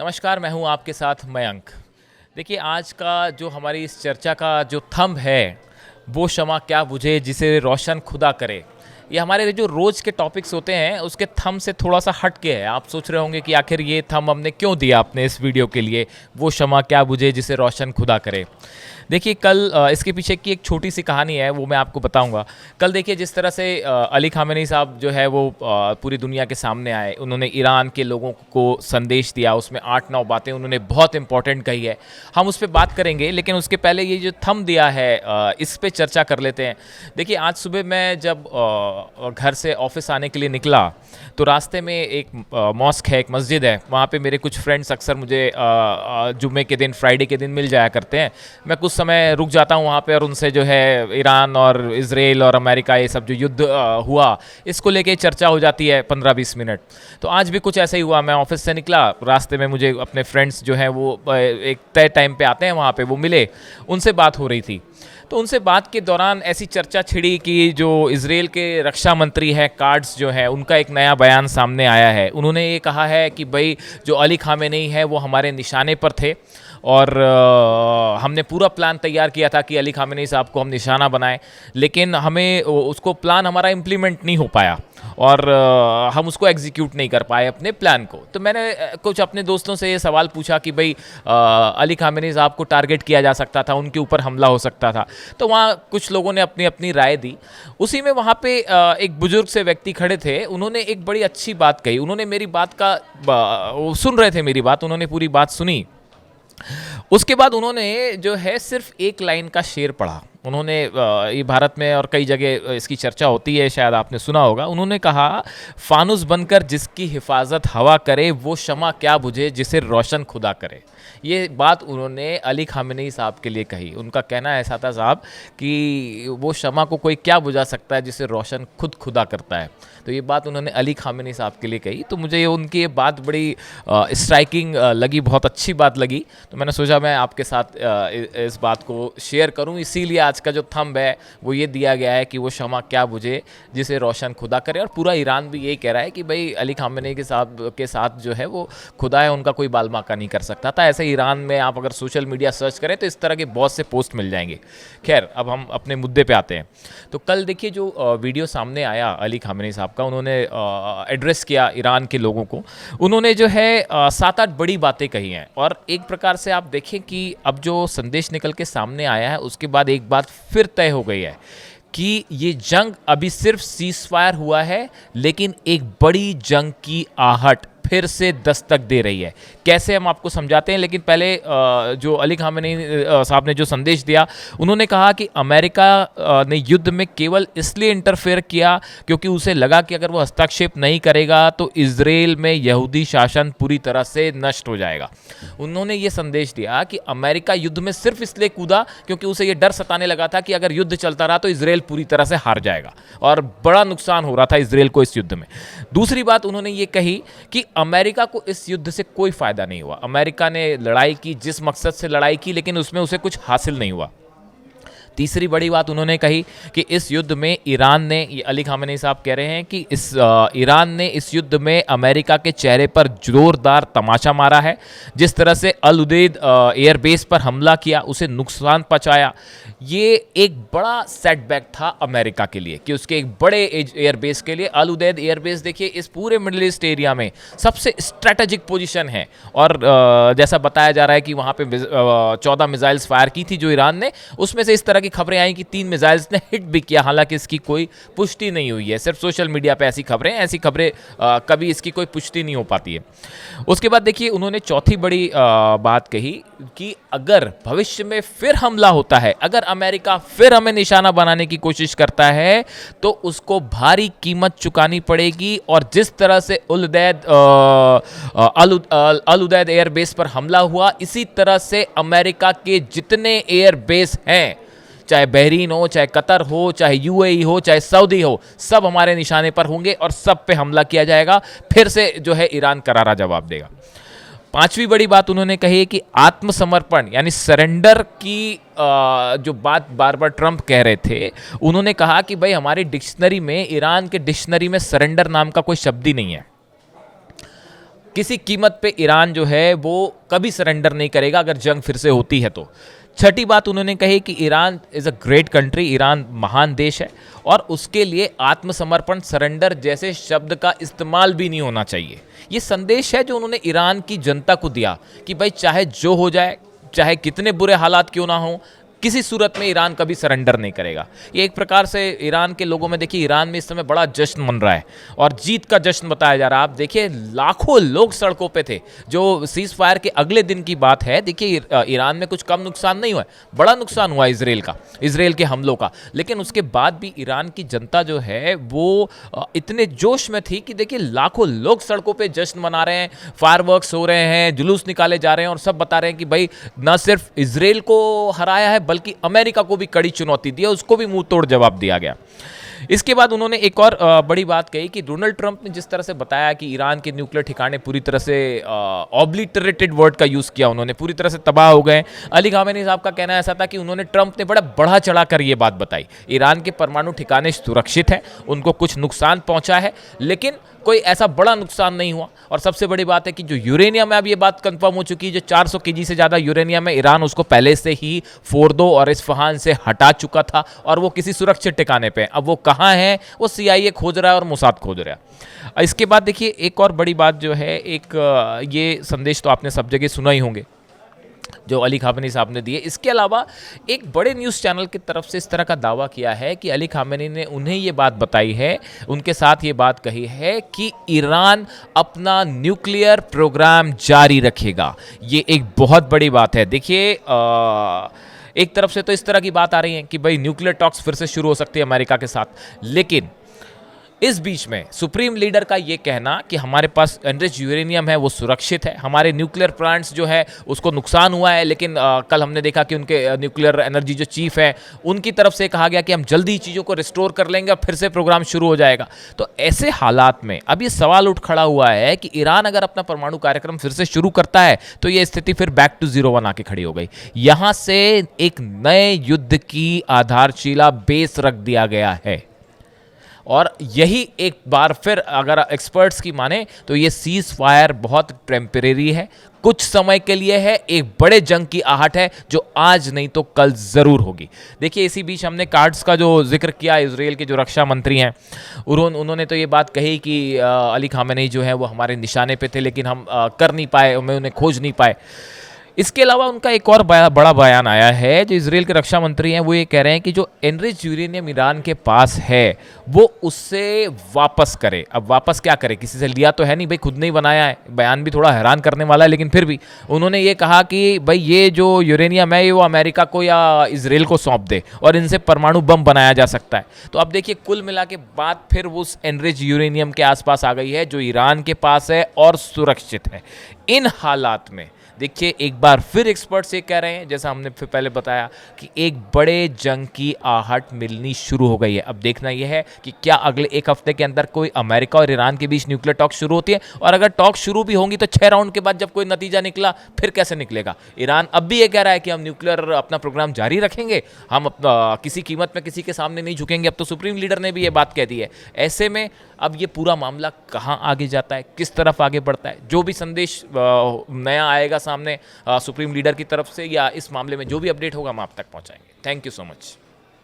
नमस्कार, मैं हूं आपके साथ मयंक। देखिए, आज का जो हमारी इस चर्चा का जो थंब है, वो शम़ा क्या बुझे जिसे रोशन खुदा करे। ये हमारे जो रोज़ के टॉपिक्स होते हैं, उसके थंब से थोड़ा-सा हट के है। आप सोच रहे होंगे कि आखिर ये थंब हमने क्यों दिया अपने इस वीडियो के लिए, वो शम़ा क्या बुझे जिसे रोशन खुदा करे। देखिए, कल इसके पीछे की एक छोटी-सी कहानी है, वो मैं आपको बताऊँगा। कल देखिए, जिस तरह से अली ख़ामेनी साहब जो है वो पूरी दुनिया के सामने आए, उन्होंने ईरान के लोगों को संदेश दिया, उसमें 8-9 बातें उन्होंने बहुत इम्पोर्टेंट कही है। हम उस पे बात करेंगे, लेकिन उसके पहले ये जो थंब दिया है इस पे चर्चा कर लेते हैं। देखिए, आज सुबह मैं जब घर से ऑफ़िस आने के लिए निकला, तो रास्ते में एक मॉस्क है, एक मस्जिद है, वहाँ पे मेरे कुछ फ्रेंड्स अक्सर मुझे जुम्मे के दिन, फ्राइडे के दिन मिल जाया करते हैं। मैं कुछ समय रुक जाता हूँ वहाँ पे और उनसे जो है ईरान और इज़राइल और अमेरिका ये सब जो युद्ध हुआ, इसको लेके चर्चा हो जाती है 15-20 मिनट। तो आज भी कुछ ऐसा ही हुआ। मैं ऑफिस से निकला, रास्ते में मुझे अपने फ्रेंड्स जो हैं वो एक तय टाइम पे आते हैं, वहाँ पे वो मिले, उनसे बात हो रही थी। तो उनसे बात के दौरान ऐसी चर्चा छिड़ी कि जो इज़राइल के रक्षा मंत्री हैं कार्ड्स जो है, उनका एक नया बयान सामने आया है। उन्होंने ये कहा है कि भाई जो अली ख़ामेनी है वो हमारे निशाने पर थे और हमने पूरा प्लान तैयार किया था कि अली ख़ामेनी साहब को हम निशाना बनाएं, लेकिन हमें उसको प्लान हमारा इम्प्लीमेंट नहीं हो पाया और हम उसको एग्जीक्यूट नहीं कर पाए अपने प्लान को। तो मैंने कुछ अपने दोस्तों से ये सवाल पूछा कि भाई अली ख़ामेनी साहब को टारगेट किया जा सकता था, उनके ऊपर हमला हो सकता था। तो वहाँ कुछ लोगों ने अपनी अपनी राय दी। उसी में वहाँ पे एक बुजुर्ग से व्यक्ति खड़े थे, उन्होंने एक बड़ी अच्छी बात कही। उन्होंने मेरी बात का सुन रहे थे मेरी बात, उन्होंने पूरी बात सुनी। उसके बाद उन्होंने जो है सिर्फ एक लाइन का शेर पढ़ा। उन्होंने ये भारत में और कई जगह इसकी चर्चा होती है, शायद आपने सुना होगा। उन्होंने कहा, फानुस बनकर जिसकी हिफाजत हवा करे, वो शम़ा क्या बुझे जिसे रोशन खुदा करे। ये बात उन्होंने अली ख़ामेनी साहब के लिए कही। उनका कहना ऐसा था साहब कि वो शम़ा को कोई क्या बुझा सकता है जिसे रोशन खुद खुदा करता है। तो ये बात उन्होंने अली ख़ामेनी साहब के लिए कही। तो मुझे उनकी ये बात बड़ी स्ट्राइकिंग लगी, बहुत अच्छी बात लगी। तो मैंने सोचा मैं आपके साथ इस बात को शेयर करूं। इसीलिए आज का जो थंब है वो ये दिया गया है कि वो शम़ा क्या बुझे जिसे रोशन खुदा करे। और पूरा ईरान भी यही कह रहा है कि भाई अली ख़ामेनी के साथ जो है वो खुदा है, उनका कोई बालमाका नहीं कर सकता था। ऐसे ईरान में आप अगर सोशल मीडिया सर्च करें तो इस तरह के बहुत से पोस्ट मिल जाएंगे। खैर, अब हम अपने मुद्दे पे आते हैं। तो कल देखिए जो वीडियो सामने आया अली ख़ामेनी साहब का, उन्होंने एड्रेस किया ईरान के लोगों को। उन्होंने जो है 7-8 बड़ी बातें कही हैं और एक प्रकार से आप देखें कि अब जो संदेश निकल के सामने आया है, उसके बाद एक बात फिर तय हो गई है कि ये जंग अभी सिर्फ सीज़फायर हुआ है, लेकिन एक बड़ी जंग की आहट फिर से दस्तक दे रही है। कैसे, हम आपको समझाते हैं, लेकिन पहले जो अली ख़ामेनी साहब ने जो संदेश दिया, उन्होंने कहा कि अमेरिका ने युद्ध में केवल इसलिए इंटरफेयर किया क्योंकि उसे लगा कि अगर वो हस्तक्षेप नहीं करेगा तो इज़राइल में यहूदी शासन पूरी तरह से नष्ट हो जाएगा। उन्होंने ये संदेश दिया कि अमेरिका युद्ध में सिर्फ इसलिए कूदा क्योंकि उसे ये डर सताने लगा था कि अगर युद्ध चलता रहा तो इज़राइल पूरी तरह से हार जाएगा और बड़ा नुकसान हो रहा था इज़राइल को इस युद्ध में। दूसरी बात उन्होंने ये कही कि अमेरिका को इस युद्ध से कोई फायदा नहीं हुआ। अमेरिका ने लड़ाई की, जिस मकसद से लड़ाई की, लेकिन उसमें उसे कुछ हासिल नहीं हुआ। तीसरी बड़ी बात उन्होंने कही कि इस युद्ध में ईरान ने, ये अली ख़ामेनी साहब कह रहे हैं कि ईरान ने इस युद्ध में अमेरिका के चेहरे पर जोरदार तमाचा मारा है। जिस तरह से अल उदैद एयरबेस पर हमला किया, उसे नुकसान पहुंचाया, ये एक बड़ा सेटबैक था अमेरिका के लिए कि उसके एक बड़े एयरबेस के लिए। अल उदैद एयरबेस देखिए इस पूरे मिडिल ईस्ट एरिया में सबसे स्ट्रैटेजिक पोजीशन है और जैसा बताया जा रहा है कि वहाँ पे 14 मिसाइल्स फायर की थी जो ईरान ने, उसमें से इस तरह की खबरें आई कि 3 मिसाइल्स ने हिट भी किया। हालांकि इसकी कोई पुष्टि नहीं हुई है, सिर्फ सोशल मीडिया पे ऐसी खबरें कभी इसकी कोई पुष्टि नहीं हो पाती है। उसके बाद देखिए उन्होंने चौथी बड़ी बात कही कि अगर भविष्य में फिर हमला होता है, अगर अमेरिका फिर हमें निशाना बनाने की कोशिश करता है तो उसको भारी कीमत चुकानी पड़ेगी। और जिस तरह से अल उदैद एयरबेस पर हमला हुआ, इसी तरह से अमेरिका के जितने एयरबेस हैं, चाहे बहरीन हो, चाहे कतर हो, चाहे यूएई हो, चाहे सऊदी हो, सब हमारे निशाने पर होंगे और सब पे हमला किया जाएगा। फिर से जो है ईरान करारा जवाब देगा। पांचवी बड़ी बात उन्होंने कही कि आत्मसमर्पण यानी सरेंडर की जो बात बार बार ट्रंप कह रहे थे, उन्होंने कहा कि भाई हमारी डिक्शनरी में, ईरान के डिक्शनरी में सरेंडर नाम का कोई शब्द ही नहीं है। किसी कीमत पे ईरान जो है वो कभी सरेंडर नहीं करेगा अगर जंग फिर से होती है तो। छठी बात उन्होंने कही कि Iran is a great country, Iran महान देश है और उसके लिए आत्मसमर्पण, सरेंडर जैसे शब्द का इस्तेमाल भी नहीं होना चाहिए। ये संदेश है जो उन्होंने ईरान की जनता को दिया कि भाई चाहे जो हो जाए, चाहे कितने बुरे हालात क्यों ना हो, किसी सूरत में ईरान कभी सरेंडर नहीं करेगा। ये एक प्रकार से ईरान के लोगों में, देखिए ईरान में इस समय बड़ा जश्न मन रहा है और जीत का जश्न बताया जा रहा है। आप देखिए लाखों लोग सड़कों पे थे। जो सीज फायर के अगले दिन की बात है, देखिए ईरान में कुछ कम नुकसान नहीं हुआ, बड़ा नुकसान हुआ इसराइल के हमलों का, लेकिन उसके बाद भी ईरान की जनता जो है वो इतने जोश में थी कि देखिए लाखों लोग सड़कों पे जश्न मना रहे हैं, फायरवर्क्स हो रहे हैं, जुलूस निकाले जा रहे हैं और सब बता रहे हैं कि भाई न सिर्फ इसराइल को हराया है बल्कि अमेरिका को भी कड़ी चुनौती दी है, उसको भी मुंह तोड़ जवाब दिया गया। इसके बाद उन्होंने एक और बड़ी बात कही कि डोनाल्ड ट्रंप ने जिस तरह से बताया कि ईरान के न्यूक्लियर ठिकाने पूरी तरह से ऑब्लिटरेटेड वर्ड का यूज़ किया, उन्होंने पूरी तरह से तबाह हो गए। अली खामेनी साहब का कहना ऐसा था कि उन्होंने, ट्रंप ने बड़ा बढ़ा चढ़ा कर ये बात बताई, ईरान के परमाणु ठिकाने सुरक्षित हैं, उनको कुछ नुकसान पहुंचा है लेकिन कोई ऐसा बड़ा नुकसान नहीं हुआ। और सबसे बड़ी बात है कि जो यूरेनियम है, अब ये बात कंफर्म हो चुकी है, जो 400 केजी से ज़्यादा यूरेनियम है, ईरान उसको पहले से ही फोर्दो और इस्फहान से हटा चुका था और वो किसी सुरक्षित ठिकाने पे। अब वो कहाँ है, वो CIA खोज रहा है और मोसाद खोज रहा है। इसके बाद देखिए एक और बड़ी बात जो है, एक ये संदेश तो आपने सब जगह सुना ही होंगे जो अली खामेनी साहब ने दिए। इसके अलावा एक बड़े न्यूज़ चैनल की तरफ से इस तरह का दावा किया है कि अली खामेनी ने उन्हें ये बात बताई है, उनके साथ ये बात कही है कि ईरान अपना न्यूक्लियर प्रोग्राम जारी रखेगा। ये एक बहुत बड़ी बात है। देखिए एक तरफ से तो इस तरह की बात आ रही है कि भाई न्यूक्लियर टॉक्स फिर से शुरू हो सकती है अमेरिका के साथ, लेकिन इस बीच में सुप्रीम लीडर का ये कहना कि हमारे पास एनरिच्ड यूरेनियम है वो सुरक्षित है, हमारे न्यूक्लियर प्लांट्स जो है उसको नुकसान हुआ है, लेकिन कल हमने देखा कि उनके न्यूक्लियर एनर्जी जो चीफ है उनकी तरफ से कहा गया कि हम जल्दी चीज़ों को रिस्टोर कर लेंगे और फिर से प्रोग्राम शुरू हो जाएगा। तो ऐसे हालात में अब ये सवाल उठ खड़ा हुआ है कि ईरान अगर अपना परमाणु कार्यक्रम फिर से शुरू करता है तो ये स्थिति फिर बैक टू जीरो वन आके खड़ी हो गई। यहां से एक नए युद्ध की आधारशिला, बेस रख दिया गया है और यही एक बार फिर अगर एक्सपर्ट्स की माने तो ये सीज फायर बहुत टेम्परेरी है, कुछ समय के लिए है, एक बड़े जंग की आहट है जो आज नहीं तो कल ज़रूर होगी। देखिए इसी बीच हमने कार्ड्स का जो जिक्र किया, इसराइल के जो रक्षा मंत्री हैं उन्होंने तो ये बात कही कि अली खामेनी जो है वो हमारे निशाने पे थे लेकिन हम कर नहीं पाए, हमें उन्हें खोज नहीं पाए। इसके अलावा उनका एक और बड़ा बयान आया है, जो इसराइल के रक्षा मंत्री हैं वो ये कह रहे हैं कि जो एनरिच्ड यूरेनियम ईरान के पास है वो उससे वापस करे। अब वापस क्या करे, किसी से लिया तो है नहीं भाई, खुद नहीं बनाया है। बयान भी थोड़ा हैरान करने वाला है, लेकिन फिर भी उन्होंने ये कहा कि भाई ये जो यूरेनियम है ये वो अमेरिका को या इसराइल को सौंप दे और इनसे परमाणु बम बनाया जा सकता है। तो अब देखिए कुल मिला के बात फिर उस एनरिच्ड यूरेनियम के आसपास आ गई है जो ईरान के पास है और सुरक्षित है। इन हालात में देखिए एक बार फिर एक्सपर्ट्स ये कह रहे हैं, जैसा हमने फिर पहले बताया, कि एक बड़े जंग की आहट मिलनी शुरू हो गई है। अब देखना यह है कि क्या अगले एक हफ्ते के अंदर कोई अमेरिका और ईरान के बीच न्यूक्लियर टॉक शुरू होती है, और अगर टॉक शुरू भी होंगी तो 6 राउंड के बाद जब कोई नतीजा निकला फिर कैसे निकलेगा। ईरान अब भी ये कह रहा है कि हम न्यूक्लियर अपना प्रोग्राम जारी रखेंगे, हम किसी कीमत में किसी के सामने नहीं झुकेंगे। अब तो सुप्रीम लीडर ने भी ये बात कह दी है। ऐसे में अब ये पूरा मामला कहाँ आगे जाता है, किस तरफ आगे बढ़ता है, जो भी संदेश नया आएगा सामने सुप्रीम लीडर की तरफ से या इस मामले में जो भी अपडेट होगा हम आप तक पहुंचाएंगे। Thank you so much.